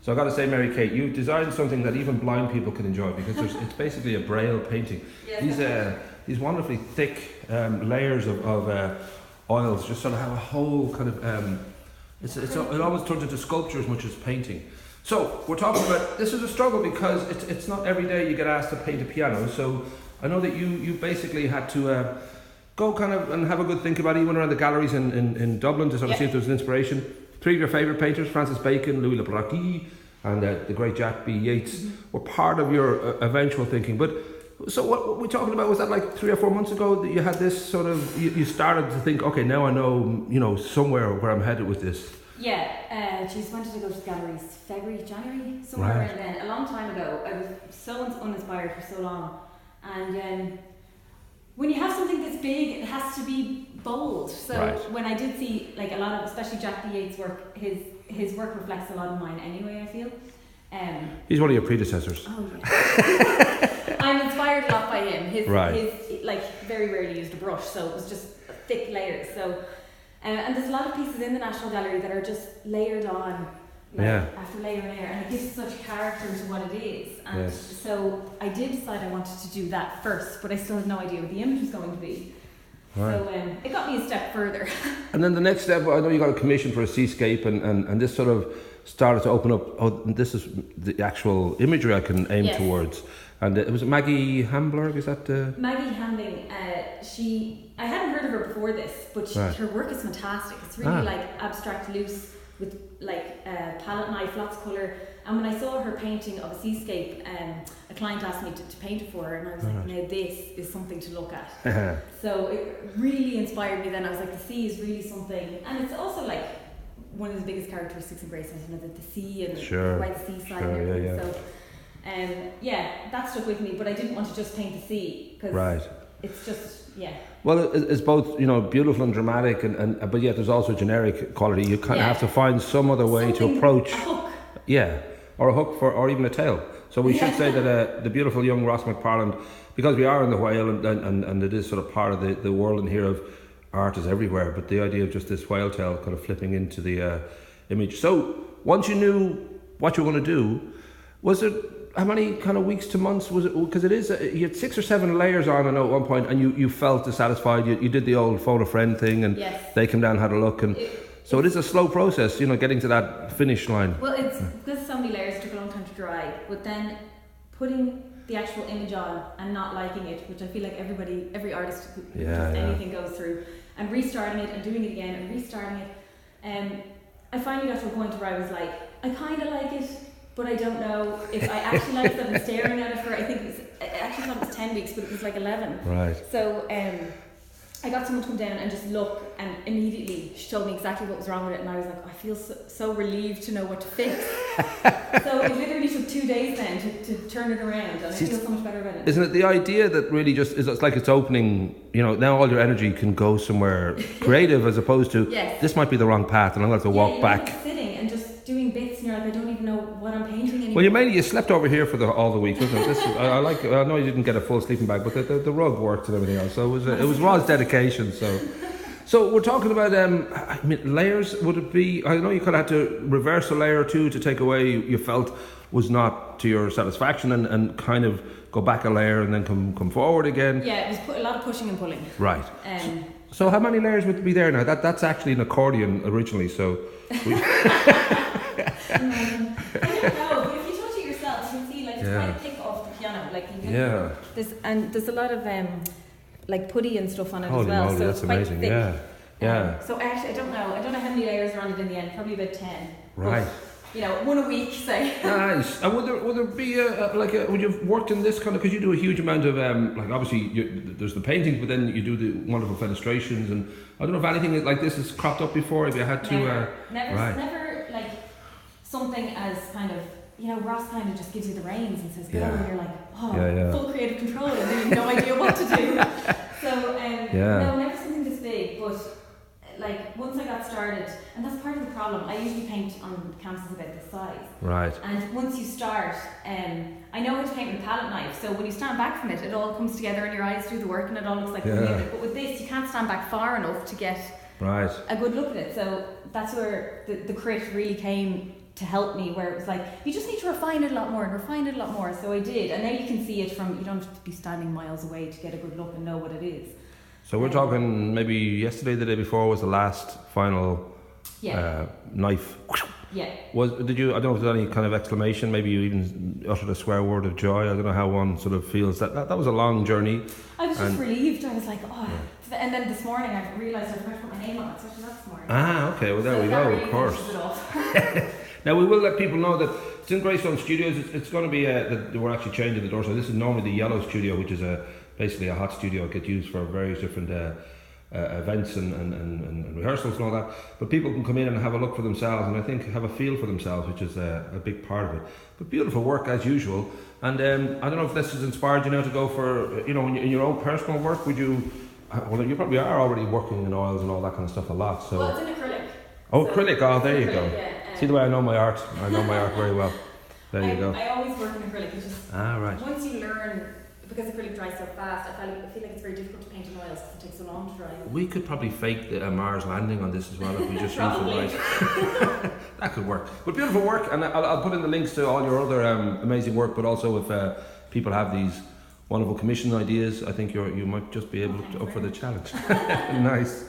So I got to say, Mary Kate, you designed something that even blind people can enjoy, because it's basically a braille painting. Yes, these wonderfully thick layers of oils just sort of have a whole kind of it almost turns into sculpture as much as painting. So we're talking about, this is a struggle because it's not every day you get asked to paint a piano. So I know that you basically had to go kind of and have a good think about it. You went around the galleries in Dublin to sort of see if there was an inspiration. 3 of your favourite painters, Francis Bacon, Louis Le Brocquy, and the great Jack B. Yeats, were part of your eventual thinking. But so what we're talking about, was that like 3 or 4 months ago that you had this sort of, you started to think, okay, now I know, somewhere where I'm headed with this? Yeah, wanted to go to the galleries February, January, somewhere around then. A long time ago. I was so uninspired for so long. And when you have something this big, it has to be bold. So when I did see like a lot of, especially Jack B. Yeats' work, his work reflects a lot of mine anyway, I feel. He's one of your predecessors. Oh yeah. I'm inspired a lot by him. His like very rarely used a brush, so it was just thick layers. So and there's a lot of pieces in the National Gallery that are just layered on, after layer and layer, and it gives such character to what it is. And so I did decide I wanted to do that first, but I still had no idea what the image was going to be. Right. So it got me a step further. And then the next step, I know you got a commission for a seascape, and this sort of started to open up. Oh, this is the actual imagery I can aim towards. And it was Maggie Hamblin, is that Maggie Hamblin? I hadn't heard of her before this, but her work is fantastic. It's really like abstract loose with like palette knife, lots of colour. And when I saw her painting of a seascape, a client asked me to paint it for her, and I was like, now this is something to look at. So it really inspired me then. I was like, the sea is really something, and it's also like one of the biggest characteristics of Greystones, the sea and the white seaside and everything. So that stuck with me, but I didn't want to just paint the sea, because it's just, well, it's both, beautiful and dramatic, and but yet there's also generic quality. You kind of have to find some other way to approach, a hook. Or a hook or even a tail. So we should say that the beautiful young Ross McFarland, because we are in the whale, and it is sort of part of the world in here of art is everywhere, but the idea of just this whale tail kind of flipping into the image. So once you knew what you were going to do, was it, how many kind of weeks to months was it? Because it is, you had 6 or 7 layers on, I know, at one point, and you felt dissatisfied. You did the old phone a friend thing, and they came down and had a look, and so it is a slow process, getting to that finish line. Well, it's because so many layers, it took a long time to dry, but then putting the actual image on and not liking it, which I feel like every artist who does anything goes through, and restarting it and doing it again and restarting it. I finally got to a point where I was like, I kind of like it, but I don't know if I actually like it. I've been staring at it for, I actually thought it was 10 weeks, but it was like 11. Right. So I got someone to come down and just look, and immediately she told me exactly what was wrong with it, and I was like, I feel so relieved to know what to fix. So it literally took 2 days then to turn it around, and I feel so much better about it. Isn't it the idea that really just is, it's like it's opening, now all your energy can go somewhere creative, as opposed to this might be the wrong path and I'm going to have to walk back. Like sitting and just doing bits, and you're like, I don't even know what I'm painting anymore. Well, you slept over here for all the week, wasn't it? I know you didn't get a full sleeping bag, but the rug worked and everything else. So it was Rod's dedication. So we're talking about layers. Would it be? I know you could have had to reverse a layer or two to take away you felt was not to your satisfaction, and kind of go back a layer and then come forward again. Yeah, it was a lot of pushing and pulling. Right. So how many layers would be there now? That's actually an accordion originally. So. I don't know, but if you touch it yourself, you can see it's quite thick off the piano. There's a lot of like putty and stuff on it as well. Moly, so that's amazing. Thick. So actually, I don't know how many layers are on it in the end. Probably about 10. Right. But, 1 a week, say. Nice. And would there be would you've worked in this kind of, because you do a huge amount of obviously there's the paintings, but then you do the wonderful fenestrations, and I don't know if anything like this has cropped up before. If you had to, never like something as kind of, Ross kind of just gives you the reins and says go, and you're like, full creative control, and then you've no idea what to do. So no, never something this big, but like once I got started, and that's part of the problem, I usually paint on canvases about this size. Right. And once you start, I know how to paint with a palette knife, so when you stand back from it, it all comes together and your eyes do the work and it all looks like brilliant. But with this, you can't stand back far enough to get a good look at it. So that's where the crit really came to help me, where it was like, you just need to refine it a lot more and refine it a lot more. So I did, and now you can see it from, you don't have to be standing miles away to get a good look and know what it is. So we're talking maybe yesterday, the day before was the last final knife. Yeah. I don't know if there's any kind of exclamation, maybe you even uttered a swear word of joy. I don't know how one sort of feels. That was a long journey. I was just relieved. I was like, and then this morning I realised I forgot to put my name on it, so I should this morning. Ah, okay, well there we go, really of course. Now we will let people know that it's in Greystones Studios. It's going to be, that we're actually changing the door. So this is normally the yellow studio, which is basically a hot studio. It gets used for various different events and rehearsals and all that, but people can come in and have a look for themselves, and I think have a feel for themselves, which is a big part of it. But beautiful work as usual, and I don't know if this has inspired you now to go for, you know, in your own personal work. Would you? Well, you probably are already working in oils and all that kind of stuff a lot. So. Well, it's in acrylic. Oh, so acrylic! Oh, there you go. Yeah, see the way I know my art. I know my art very well. There you go. I always work in acrylic. It's just right. Once you learn. Because acrylic dries so fast, I feel like it's very difficult to paint in oils because it takes so long to dry. We could probably fake a Mars landing on this as well if we just use the right. That could work. But beautiful work, and I'll put in the links to all your other amazing work. But also, if people have these wonderful commission ideas, I think you might just be able to up for the challenge. Nice.